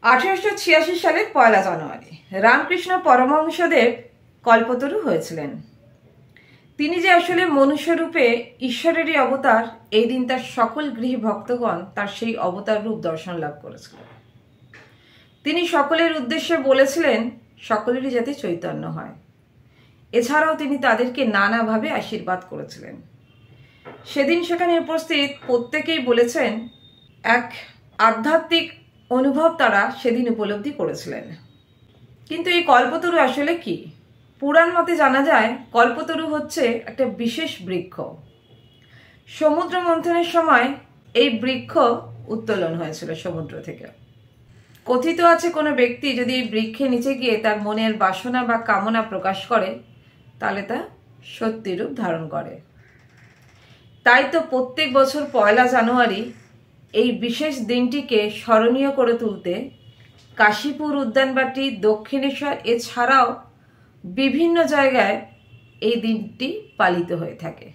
1886 সালের 1 জানুয়ারি রামকৃষ্ণ পরমহংসদেব কল্পতরু হয়েছিলেন। তিনি যে আসলে মনুষ্যরূপে ঈশ্বরেরই অবতার, এই দিন তার সকল গৃহী ভক্তগণ তার সেই অবতার রূপ দর্শন লাভ করেছিলেন। তিনি সকলের উদ্দেশ্যে বলেছিলেন সকলেরই যাতে চৈতন্য হয়। এছাড়াও তিনি তাদেরকে নানাভাবে আশীর্বাদ করেছিলেন। সেদিন সেখানে উপস্থিত প্রত্যেকেই বলেছেন এক আধ্যাত্মিক অনুভব তারা সেদিন উপলব্ধি করেছিলেন। কিন্তু এই কল্পতরু আসলে কি? পুরাণ মতে জানা যায় কল্পতরু হচ্ছে একটা বিশেষ বৃক্ষ। সমুদ্র মন্থনের সময় এই বৃক্ষ উত্তোলন হয়েছিল সমুদ্র থেকে। কথিত আছে কোনো ব্যক্তি যদি এই বৃক্ষের নিচে গিয়ে তার মনের বাসনা বা কামনা প্রকাশ করে তাহলে তা সত্যি রূপ ধারণ করে। তাই তো প্রত্যেক বছর 1 জানুয়ারি এই বিশেষ দিনটিকে স্মরণীয় করে তুলতে কাশীপুর উদ্যানবাটি, দক্ষিণেশ্বর এছাড়াও বিভিন্ন জায়গায় এই দিনটি পালিত হয়ে থাকে।